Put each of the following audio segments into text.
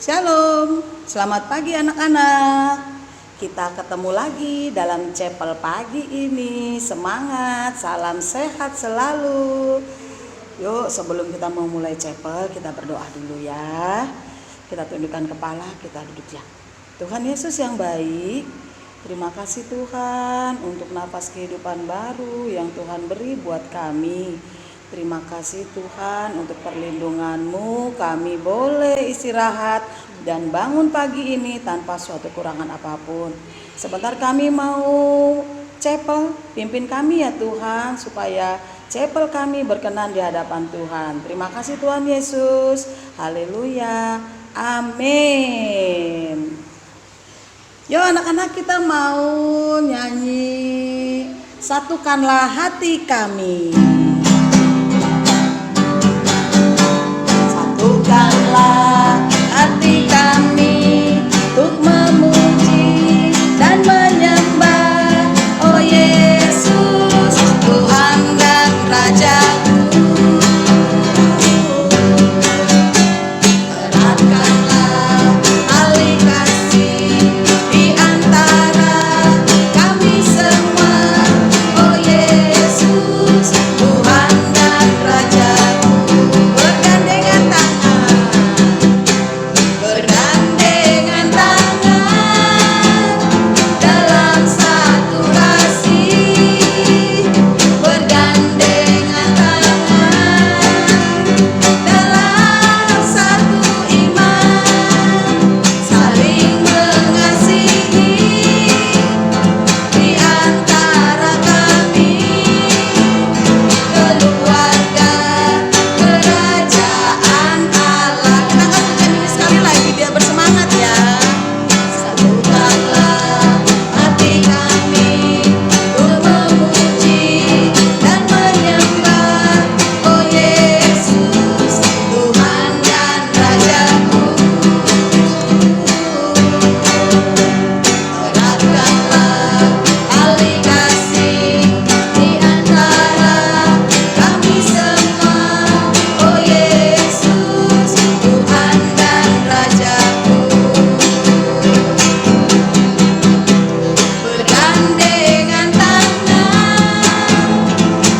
Shalom, selamat pagi anak-anak. Kita ketemu lagi dalam chapel pagi ini. Semangat, salam sehat selalu. Yuk, sebelum kita mau mulai chapel, kita berdoa dulu ya. Kita tundukkan kepala, kita duduk ya. Tuhan Yesus yang baik, terima kasih Tuhan untuk napas kehidupan baru yang Tuhan beri buat kami. Terima kasih Tuhan untuk perlindungan-Mu, kami boleh istirahat dan bangun pagi ini tanpa suatu kurangan apapun. Sebentar kami mau chapel, pimpin kami ya Tuhan, supaya chapel kami berkenan di hadapan Tuhan. Terima kasih Tuhan Yesus, haleluya, amin. Yo anak-anak, kita mau nyanyi Satukanlah Hati Kami. Satukanlah hati kami untuk memuji dan menyembah, oh Yesus, Tuhan dan Rajaku. Eratkanlah tali kasih di antara kami semua, oh Yesus, Tuhan dan Rajaku. Bergandengan tangan dalam satu kasih, bergandengan tangan dalam satu iman, saling mengasihi di antara kami, keluarga kerajaan Allah. Kita akan nyanyi sekali lagi biar bersemangat ya. Satukanlah hati kami untuk memuji dan menyembah, oh Yesus, Tuhan dan Rajaku. Eratkanlah tali kasih di antara kami semua, oh Yesus, Tuhan dan Rajaku. Bergandengan tangan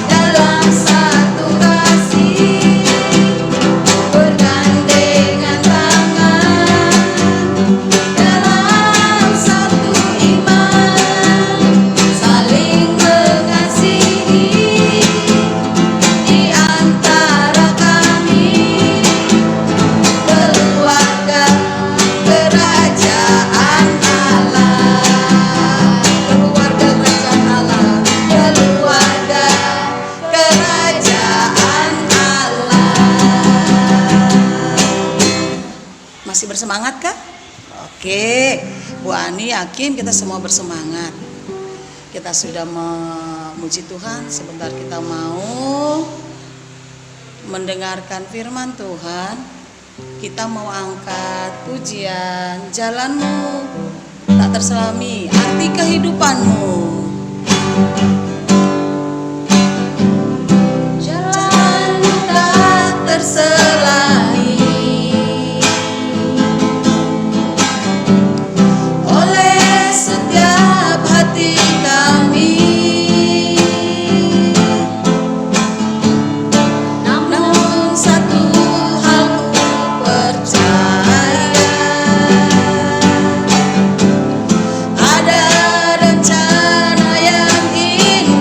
dalam satu kasih, bergandengan tangan dalam satu iman, saling mengasihi di antara kami, keluarga kerajaan Allah, keluarga kerajaan Allah, keluarga kerajaan Allah. Masih bersemangat kah? Oke, Bu Ani yakin kita semua bersemangat. Kita sudah memuji Tuhan, sebentar kita mau mendengarkan firman Tuhan. Kita mau angkat pujian, jalanmu tak terselami, arti kehidupanmu. Jalanmu tak terselami oleh setiap hati kami. Namun satu hal ku percaya, ada rencana yang indah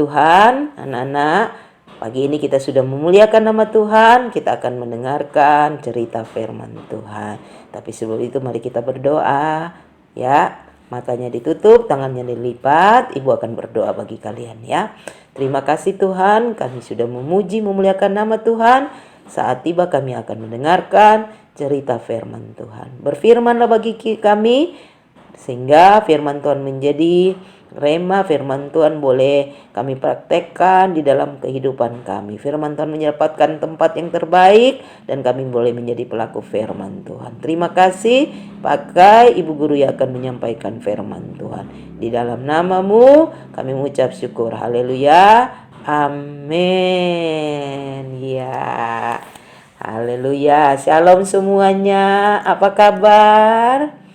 Tuhan, anak-anak, pagi ini kita sudah memuliakan nama Tuhan, kita akan mendengarkan cerita firman Tuhan. Tapi sebelum itu mari kita berdoa, ya. Matanya ditutup, tangannya dilipat, Ibu akan berdoa bagi kalian, ya. Terima kasih Tuhan, kami sudah memuji, memuliakan nama Tuhan. Saat tiba kami akan mendengarkan cerita firman Tuhan. Berfirmanlah bagi kami, sehingga firman Tuhan menjadi rema, firman Tuhan boleh kami praktekkan di dalam kehidupan kami. Firman Tuhan menyempatkan tempat yang terbaik dan kami boleh menjadi pelaku firman Tuhan. Terima kasih, pakai Ibu Guru yang akan menyampaikan firman Tuhan. Di dalam namamu kami mengucap syukur. Haleluya. Amin. Ya. Haleluya. Shalom semuanya. Apa kabar?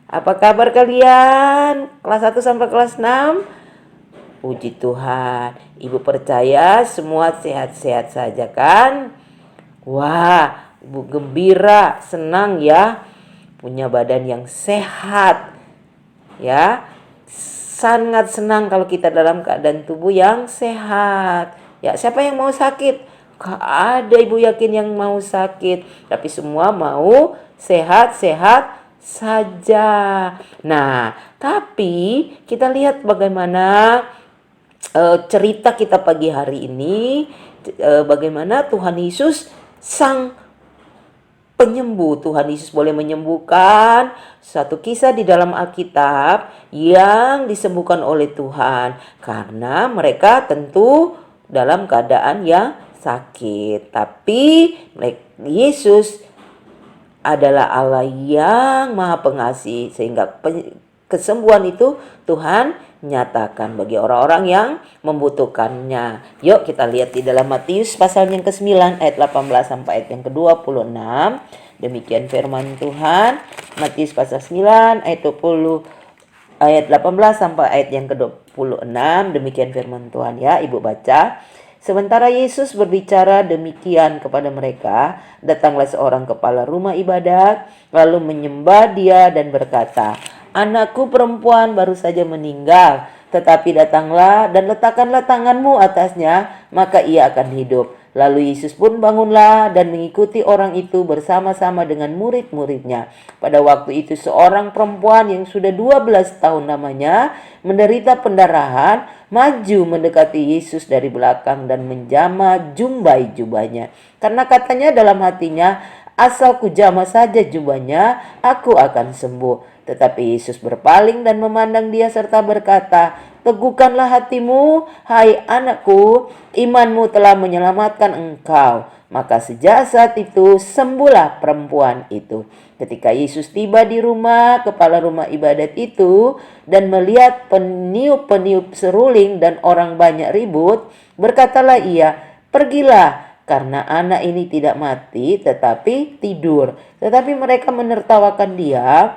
Apa kabar kalian? Kelas 1 sampai kelas 6? Puji Tuhan. Ibu percaya semua sehat-sehat saja kan? Wah, Ibu gembira, senang ya. Punya badan yang sehat. Ya. Sangat senang kalau kita dalam keadaan tubuh yang sehat. Ya, siapa yang mau sakit? Gak ada, Ibu yakin, yang mau sakit. Tapi semua mau sehat-sehat saja. Nah, tapi kita lihat bagaimana cerita kita pagi hari ini, bagaimana Tuhan Yesus sang penyembuh. Tuhan Yesus boleh menyembuhkan. Satu kisah di dalam Alkitab yang disembuhkan oleh Tuhan karena mereka tentu dalam keadaan yang sakit. Tapi Yesus adalah Allah yang Maha Pengasih, sehingga kesembuhan itu Tuhan nyatakan bagi orang-orang yang membutuhkannya. Yuk kita lihat di dalam Matius pasal yang ke-9 ayat 18 sampai ayat yang ke-26. Demikian firman Tuhan. Matius pasal 9 ayat 20 ayat 18 sampai ayat yang ke-26. Demikian firman Tuhan, ya. Ibu baca. Sementara Yesus berbicara demikian kepada mereka, datanglah seorang kepala rumah ibadat, lalu menyembah dia dan berkata, "Anakku perempuan baru saja meninggal, tetapi datanglah dan letakkanlah tanganmu atasnya, maka ia akan hidup." Lalu Yesus pun bangunlah dan mengikuti orang itu bersama-sama dengan murid-muridnya. Pada waktu itu seorang perempuan yang sudah 12 tahun namanya menderita pendarahan, maju mendekati Yesus dari belakang dan menjamah jumbai jubahnya. Karena katanya dalam hatinya, "Asal ku jamah saja jubahnya, aku akan sembuh." Tetapi Yesus berpaling dan memandang dia serta berkata, "Teguhkanlah hatimu, hai anakku, imanmu telah menyelamatkan engkau." Maka sejak saat itu sembuhlah perempuan itu. Ketika Yesus tiba di rumah kepala rumah ibadat itu dan melihat peniup-peniup seruling dan orang banyak ribut, berkatalah ia, "Pergilah, karena anak ini tidak mati tetapi tidur." Tetapi mereka menertawakan dia.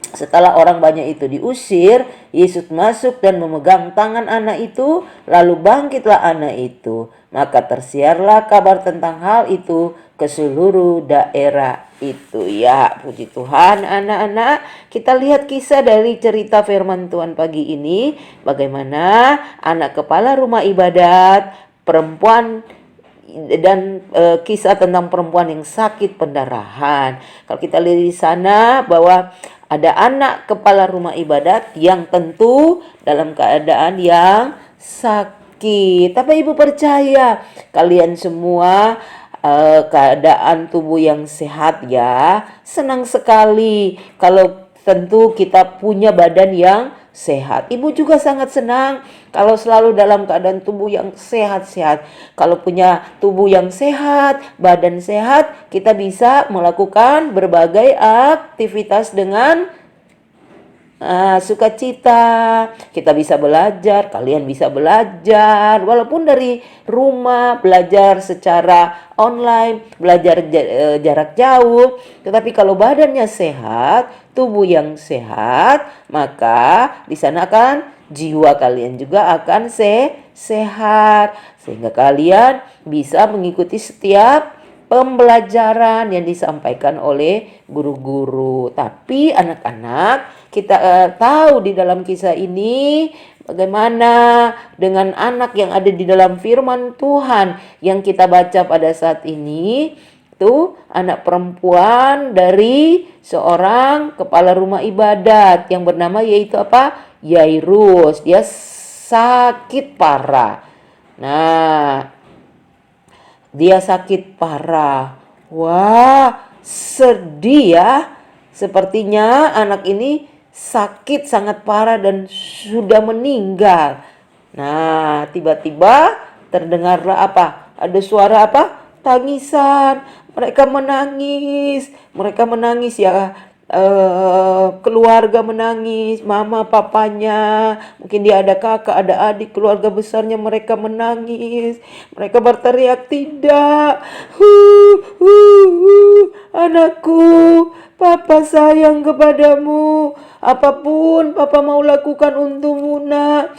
Setelah orang banyak itu diusir, Yesus masuk dan memegang tangan anak itu, lalu bangkitlah anak itu. Maka tersiarlah kabar tentang hal itu ke seluruh daerah itu. Ya, puji Tuhan anak-anak. Kita lihat kisah dari cerita firman Tuhan pagi ini. Bagaimana anak kepala rumah ibadat, perempuan, dan kisah tentang perempuan yang sakit pendarahan. Kalau kita lihat di sana bahwa ada anak kepala rumah ibadat yang tentu dalam keadaan yang sakit. Tapi Ibu percaya kalian semua keadaan tubuh yang sehat, ya. Senang sekali kalau tentu kita punya badan yang sehat. Ibu juga sangat senang kalau selalu dalam keadaan tubuh yang sehat-sehat. Kalau punya tubuh yang sehat, badan sehat, kita bisa melakukan berbagai aktivitas dengan sukacita. Kita bisa belajar, kalian bisa belajar walaupun dari rumah, belajar secara online, belajar jarak jauh. Tetapi kalau badannya sehat, tubuh yang sehat, maka di sana kan jiwa kalian juga akan sehat, sehingga kalian bisa mengikuti setiap pembelajaran yang disampaikan oleh guru-guru. Tapi anak-anak, kita tahu di dalam kisah ini bagaimana dengan anak yang ada di dalam firman Tuhan yang kita baca pada saat ini. Itu anak perempuan dari seorang kepala rumah ibadat yang bernama yaitu apa? Yairus. Dia sakit parah. Nah, dia sakit parah. Wah, sedih ya. Sepertinya anak ini sakit sangat parah dan sudah meninggal. Nah, tiba-tiba terdengarlah apa? Ada suara apa? Tangisan. Mereka menangis. Mereka menangis ya. Keluarga menangis, mama papanya, mungkin dia ada kakak, ada adik, keluarga besarnya, mereka menangis, mereka berteriak, tidak, anakku, papa sayang kepadamu, apapun papa mau lakukan untukmu nak.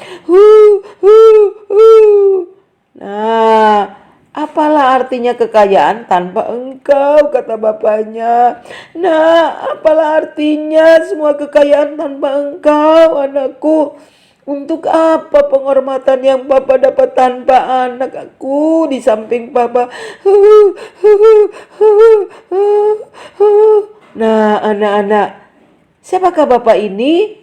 Nah, apalah artinya kekayaan tanpa engkau, kata bapaknya. Nah, apalah artinya semua kekayaan tanpa engkau, anakku. Untuk apa penghormatan yang papa dapat tanpa anak aku di samping papa? Nah, anak-anak, siapakah bapak ini?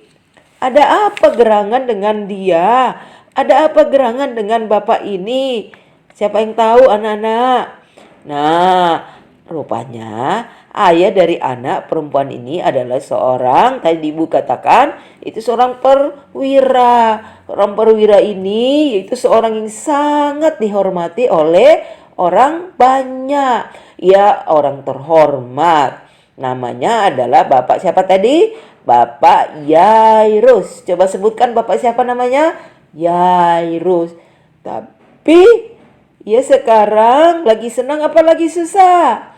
Ada apa gerangan dengan dia? Ada apa gerangan dengan bapak ini? Siapa yang tahu anak-anak? Nah, rupanya ayah dari anak perempuan ini adalah seorang, tadi ibu katakan, itu seorang perwira. Orang perwira ini yaitu seorang yang sangat dihormati oleh orang banyak. Ia orang terhormat. Namanya adalah Bapak siapa tadi? Bapak Yairus. Coba sebutkan Bapak siapa namanya? Yairus. Tapi ya sekarang lagi senang apa lagi susah?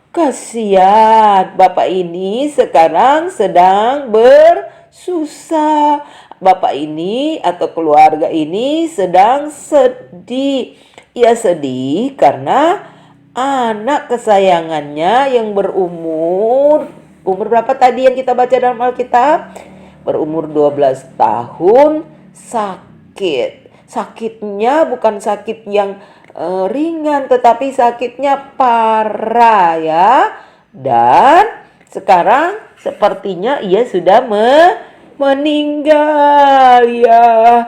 Kasihan, bapak ini sekarang sedang bersusah. Bapak ini atau keluarga ini sedang sedih. Ia sedih karena anak kesayangannya yang umur berapa tadi yang kita baca dalam Alkitab? Berumur 12 tahun sakit. Sakitnya bukan sakit yang ringan, tetapi sakitnya parah ya. Dan sekarang sepertinya ia sudah meninggal ya.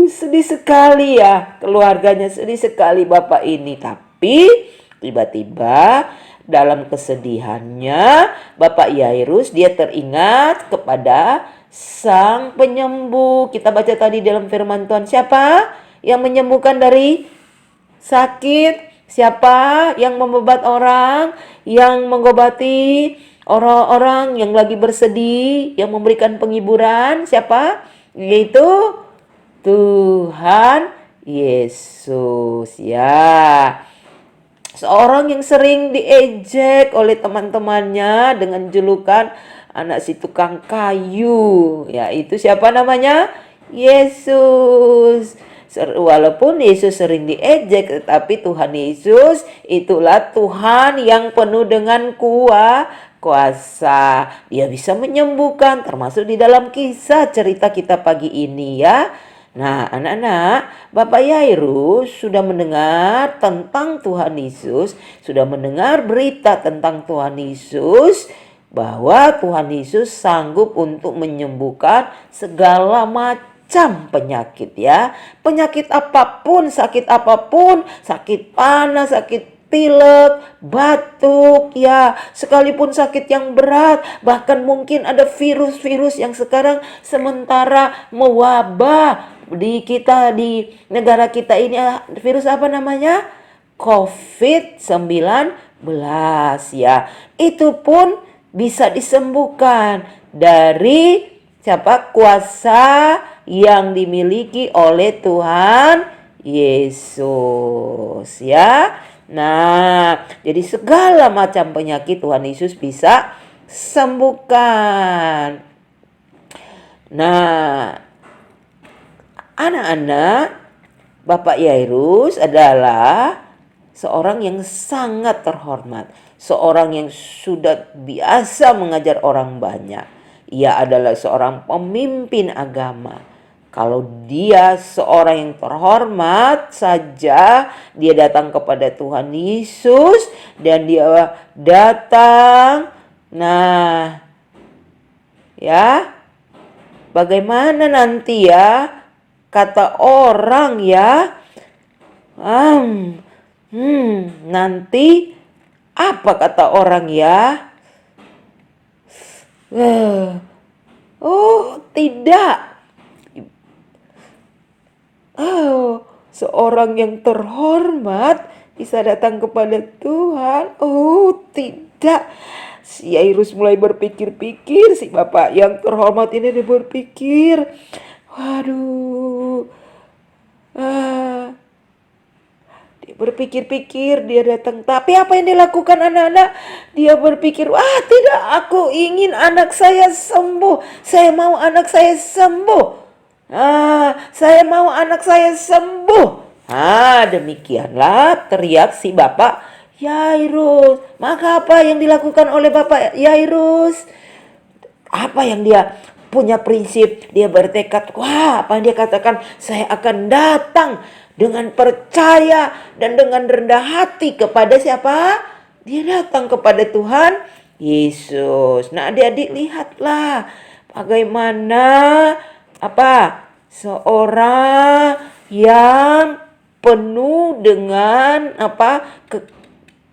Sedih sekali ya, keluarganya sedih sekali bapak ini. Tapi tiba-tiba dalam kesedihannya Bapak Yairus dia teringat kepada Sang Penyembuh. Kita baca tadi dalam firman Tuhan, siapa yang menyembuhkan dari sakit? Siapa yang membebat orang, yang mengobati orang-orang yang lagi bersedih, yang memberikan penghiburan? Siapa? Yaitu Tuhan Yesus ya. Seorang yang sering diejek oleh teman-temannya dengan julukan anak si tukang kayu. Ya, itu siapa namanya? Yesus. Walaupun Yesus sering diejek, tetapi Tuhan Yesus itulah Tuhan yang penuh dengan kuasa. Dia bisa menyembuhkan, termasuk di dalam kisah cerita kita pagi ini ya. Nah, anak-anak, Bapak Yairus sudah mendengar tentang Tuhan Yesus, sudah mendengar berita tentang Tuhan Yesus, bahwa Tuhan Yesus sanggup untuk menyembuhkan segala macam penyakit ya. Penyakit apapun, sakit panas, sakit pilek, batuk ya, sekalipun sakit yang berat, bahkan mungkin ada virus-virus yang sekarang sementara mewabah di negara kita ini. Virus apa namanya? COVID-19 ya. Itu pun bisa disembuhkan dari siapa? Kuasa yang dimiliki oleh Tuhan Yesus ya. Nah, jadi segala macam penyakit Tuhan Yesus bisa sembuhkan. Nah, anak-anak, Bapak Yairus adalah seorang yang sangat terhormat, seorang yang sudah biasa mengajar orang banyak. Ia adalah seorang pemimpin agama. Kalau dia seorang yang terhormat saja, dia datang kepada Tuhan Yesus dan dia datang. Nah, ya, bagaimana nanti ya kata orang ya? Nanti apa kata orang ya? Oh, tidak. Seorang yang terhormat bisa datang kepada Tuhan. Oh, tidak. Si Yairus mulai berpikir-pikir, si bapak yang terhormat ini dia berpikir, waduh, dia berpikir-pikir, dia datang. Tapi apa yang dilakukan anak-anak? Dia berpikir, wah tidak, aku ingin anak saya sembuh. Saya mau anak saya sembuh. Saya mau anak saya sembuh. Demikianlah teriak si bapak Yairus. Maka apa yang dilakukan oleh bapak Yairus? Apa yang dia punya prinsip? Dia bertekad, apa yang dia katakan? Saya akan datang dengan percaya dan dengan rendah hati kepada siapa? Dia datang kepada Tuhan Yesus. Nah, adik-adik lihatlah bagaimana seorang yang penuh dengan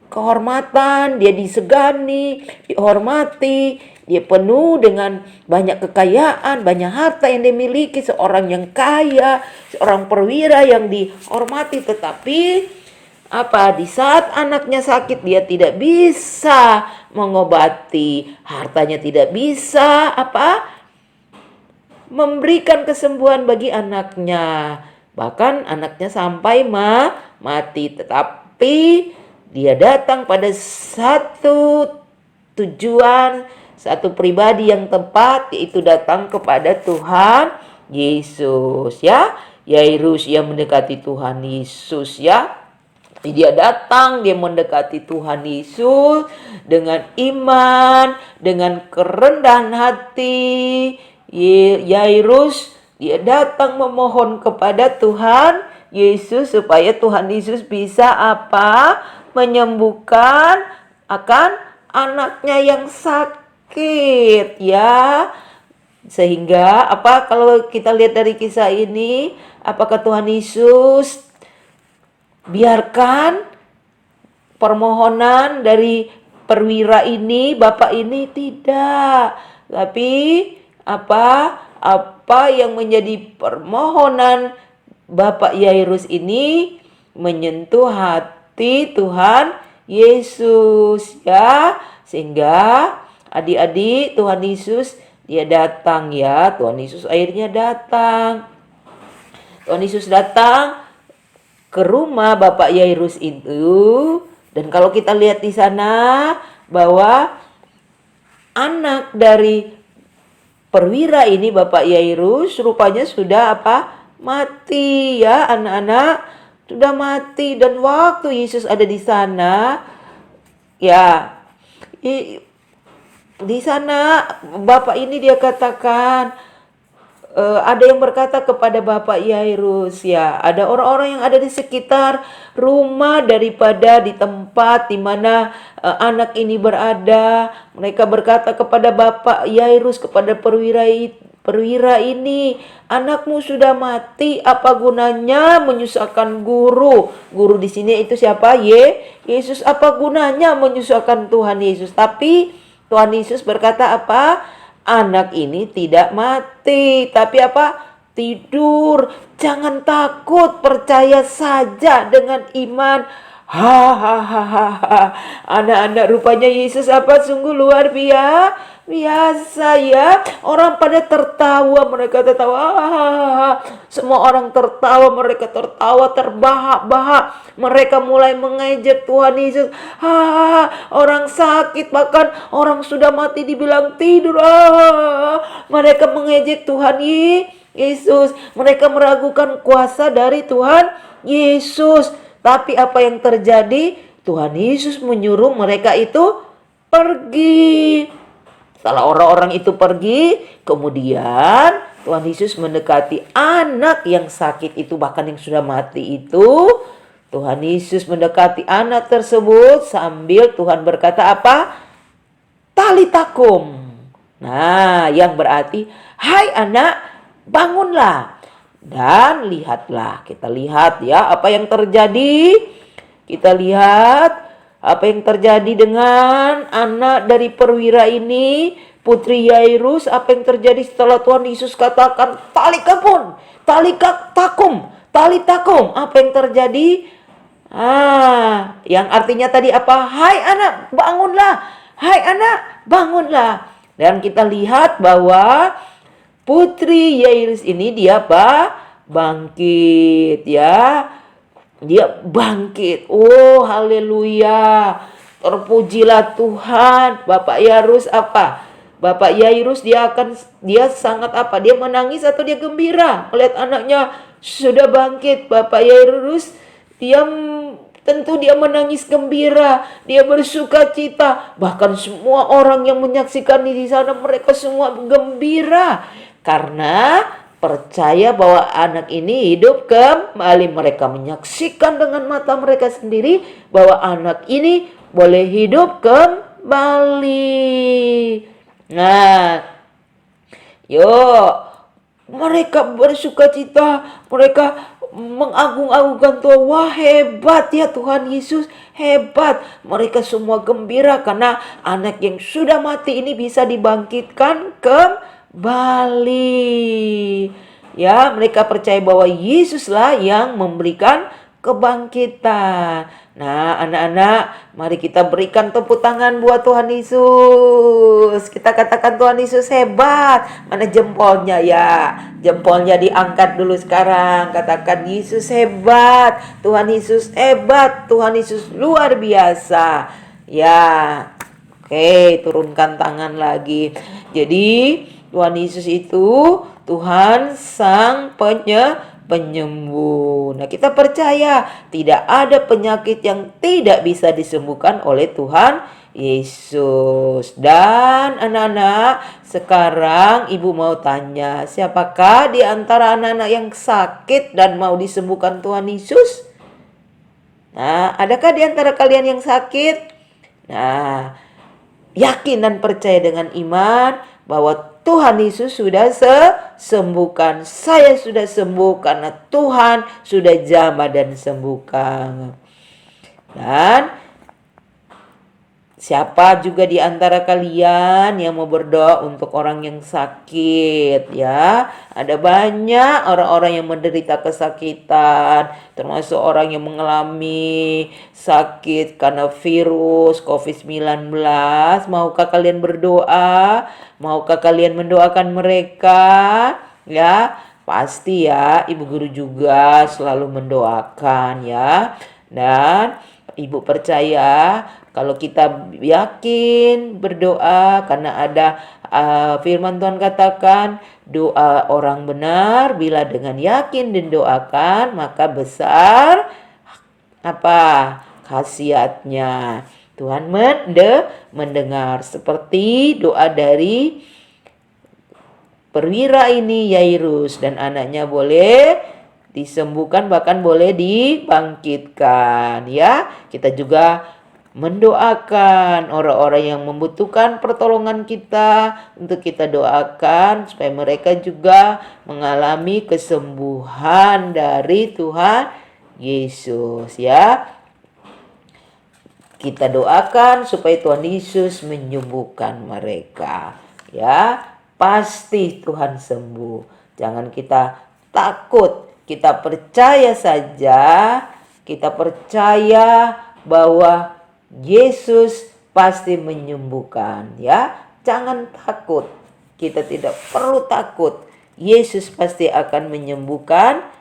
kehormatan, dia disegani, dihormati, dia penuh dengan banyak kekayaan, banyak harta yang dimiliki, seorang yang kaya, seorang perwira yang dihormati, tetapi di saat anaknya sakit dia tidak bisa mengobati, hartanya tidak bisa memberikan kesembuhan bagi anaknya. Bahkan anaknya sampai mati, tetapi dia datang pada satu tujuan, satu pribadi yang tepat, yaitu datang kepada Tuhan Yesus ya. Yairus yang mendekati Tuhan Yesus ya. Dia datang, dia mendekati Tuhan Yesus dengan iman, dengan kerendahan hati. Yairus dia datang memohon kepada Tuhan Yesus supaya Tuhan Yesus bisa menyembuhkan akan anaknya yang sakit ya. Sehingga kalau kita lihat dari kisah ini, apakah Tuhan Yesus biarkan permohonan dari perwira ini, bapak ini? Tidak. Tapi apa yang menjadi permohonan Bapak Yairus ini menyentuh hati Tuhan Yesus ya. Sehingga adik-adik, Tuhan Yesus dia datang ya. Tuhan Yesus akhirnya datang. Tuhan Yesus datang ke rumah Bapak Yairus itu. Dan kalau kita lihat di sana bahwa anak dari perwira ini, Bapak Yairus, rupanya sudah mati ya, anak-anak sudah mati. Dan waktu Yesus ada di sana ya, di sana bapak ini dia katakan, ada yang berkata kepada Bapak Yairus ya, ada orang-orang yang ada di sekitar rumah daripada di tempat di mana anak ini berada. Mereka berkata kepada Bapak Yairus, kepada perwira ini, anakmu sudah mati, apa gunanya menyusahkan guru? Guru di sini itu siapa? Yesus. Apa gunanya menyusahkan Tuhan Yesus? Tapi Tuhan Yesus berkata anak ini tidak mati, tapi tidur. Jangan takut, percaya saja dengan iman. Anak-anak, rupanya Yesus sungguh luar biasa ya. Orang pada tertawa, mereka tertawa. Semua orang tertawa, mereka tertawa terbahak-bahak. Mereka mulai mengejek Tuhan Yesus. Orang sakit, bahkan orang sudah mati dibilang tidur. Mereka mengejek Tuhan Yesus. Mereka meragukan kuasa dari Tuhan Yesus. Tapi apa yang terjadi? Tuhan Yesus menyuruh mereka itu pergi. Setelah orang-orang itu pergi, kemudian Tuhan Yesus mendekati anak yang sakit itu, bahkan yang sudah mati itu. Tuhan Yesus mendekati anak tersebut sambil Tuhan berkata apa? Talitakum. Nah, yang berarti, hai anak, bangunlah. Dan lihatlah, kita lihat ya apa yang terjadi. Kita lihat apa yang terjadi dengan anak dari perwira ini, Putri Yairus. Apa yang terjadi setelah Tuhan Yesus katakan talikakum, talitakum. Apa yang terjadi? Yang artinya tadi apa? Hai anak, bangunlah. Hai anak, bangunlah. Dan kita lihat bahwa Putri Yairus ini dia apa? Bangkit ya. Dia bangkit. Oh, haleluya. Terpujilah Tuhan. Bapak Yairus apa? Bapak Yairus dia sangat apa? Dia menangis atau dia gembira melihat anaknya sudah bangkit. Bapak Yairus tentu dia menangis gembira, dia bersuka cita. Bahkan semua orang yang menyaksikan di sana mereka semua gembira karena percaya bahwa anak ini hidup kembali. Mereka menyaksikan dengan mata mereka sendiri bahwa anak ini boleh hidup kembali. Nah, yuk mereka bersuka cita, mereka mengagung-agungkan Tuhan. Wah, hebat ya Tuhan Yesus, hebat. Mereka semua gembira karena anak yang sudah mati ini bisa dibangkitkan kembali. Ya, mereka percaya bahwa Yesuslah yang memberikan kebangkitan. Nah, anak-anak, mari kita berikan tepuk tangan buat Tuhan Yesus. Kita katakan Tuhan Yesus hebat. Mana jempolnya ya? Jempolnya diangkat dulu sekarang. Katakan Yesus hebat. Tuhan Yesus hebat. Tuhan Yesus luar biasa. Ya. Oke, turunkan tangan lagi. Jadi, Tuhan Yesus itu Tuhan sang penyembuh. Nah, kita percaya tidak ada penyakit yang tidak bisa disembuhkan oleh Tuhan Yesus. Dan anak-anak, sekarang ibu mau tanya, siapakah di antara anak-anak yang sakit dan mau disembuhkan Tuhan Yesus? Nah, adakah di antara kalian yang sakit? Nah, yakin dan percaya dengan iman bahwa Tuhan Yesus sudah sembuhkan. Saya sudah sembuh karena Tuhan sudah jamah dan sembuhkan. Dan siapa juga di antara kalian yang mau berdoa untuk orang yang sakit ya? Ada banyak orang-orang yang menderita kesakitan, termasuk orang yang mengalami sakit karena virus COVID-19. Maukah kalian berdoa? Maukah kalian mendoakan mereka? Ya, pasti ya, Ibu Guru juga selalu mendoakan ya. Dan Ibu percaya kalau kita yakin berdoa karena ada firman Tuhan katakan doa orang benar bila dengan yakin didoakan maka besar apa khasiatnya. Tuhan mendengar seperti doa dari perwira ini Yairus, dan anaknya boleh disembuhkan bahkan boleh dibangkitkan ya. Kita juga mendoakan orang-orang yang membutuhkan pertolongan kita, untuk kita doakan supaya mereka juga mengalami kesembuhan dari Tuhan Yesus ya. Kita doakan supaya Tuhan Yesus menyembuhkan mereka ya. Pasti Tuhan sembuh. Jangan kita takut, kita percaya saja. Kita percaya bahwa Yesus pasti menyembuhkan ya. Jangan takut. Kita tidak perlu takut. Yesus pasti akan menyembuhkan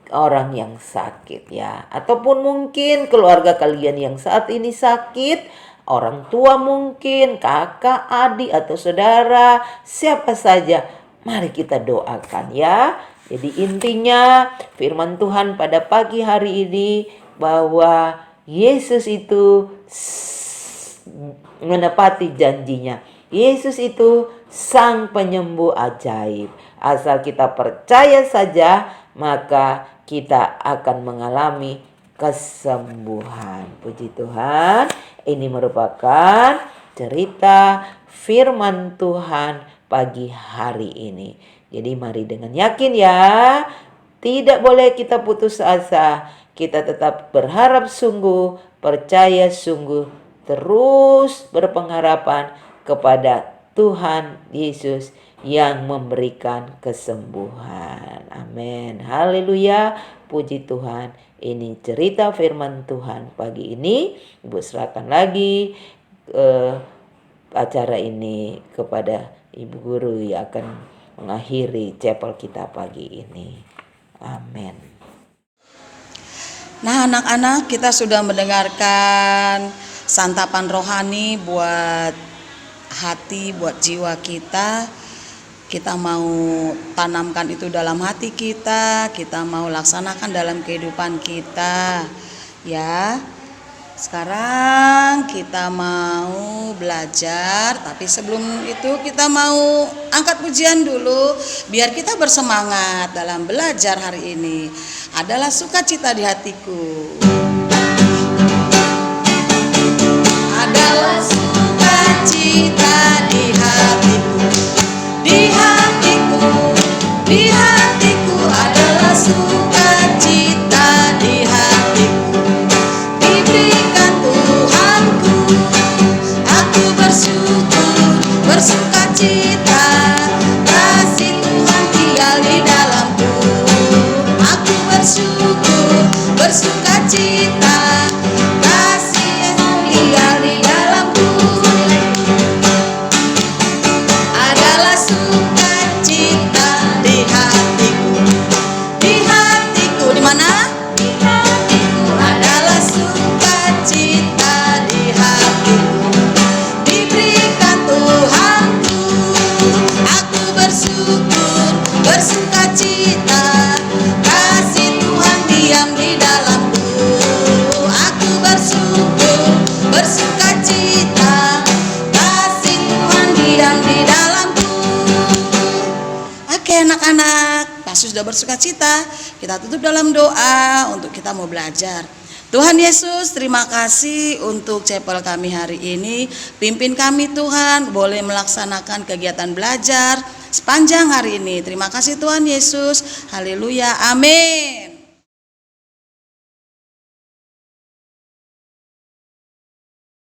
orang yang sakit ya. Ataupun mungkin keluarga kalian yang saat ini sakit, orang tua mungkin, kakak, adik atau saudara, siapa saja, Mari kita doakan ya. Jadi intinya firman Tuhan pada pagi hari ini bahwa Yesus itu menepati janjinya. Yesus itu sang penyembuh ajaib. Asal kita percaya saja, maka kita akan mengalami kesembuhan. Puji Tuhan, ini merupakan cerita firman Tuhan pagi hari ini. Jadi mari dengan yakin ya, tidak boleh kita putus asa. Kita tetap berharap sungguh, percaya sungguh, terus berpengharapan kepada Tuhan Yesus yang memberikan kesembuhan. Amin. Haleluya. Puji Tuhan. Ini cerita firman Tuhan pagi ini. Ibu serahkan lagi acara ini kepada Ibu Guru yang akan mengakhiri chapel kita pagi ini. Amin. Nah, anak-anak, kita sudah mendengarkan santapan rohani buat hati, buat jiwa kita. Kita mau tanamkan itu dalam hati kita mau laksanakan dalam kehidupan kita. Ya. Sekarang kita mau belajar, tapi sebelum itu kita mau angkat pujian dulu biar kita bersemangat dalam belajar hari ini. Adalah sukacita di hatiku. Adalah sukacita di hatiku. Di hatiku, di hatiku adalah sukacita di hatiku. Diberikan Tuhanku, aku bersyukur, bersukacita. Kasih Tuhan tinggal di dalamku. Aku bersyukur, bersukacita. Kasih Yesus tinggal di dalamku. Adalah sukacita di hatiku. Di hatiku, di mana? Di hatiku adalah sukacita di hatiku. Diberikan Tuhanku, aku bersyukur, bersukacita. Kasih Tuhan diam di dalamku. Aku bersyukur, bersukacita. Kasih Tuhan diam di dalamku. Oke anak-anak, pas sudah bersukacita, kita tutup dalam doa untuk kita mau belajar. Tuhan Yesus, terima kasih untuk chapel kami hari ini. Pimpin kami Tuhan, boleh melaksanakan kegiatan belajar sepanjang hari ini. Terima kasih Tuhan Yesus. Haleluya. Amin.